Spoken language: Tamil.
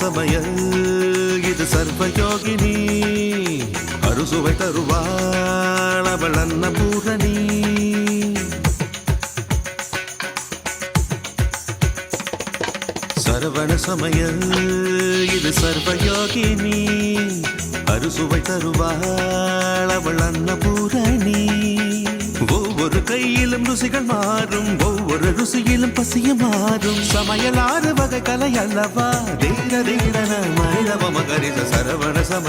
சமயல் இது சர்வயோகினி அறுசுவை தருவாள் அவள் அன்னபூரணி சரவண சமயல் இது சர்வயோகினி அறுசுவை தருவாள் அவள் அன்னபூரணி ஒவ்வொரு கையிலும் ருசிகள் மாறும் ஒவ்வொரு ருசியிலும் பசியும் மாறும் சமையல் 6 வகை கலை அல்லவா தீர தீரன மனிதவ மகரித சரவண சமய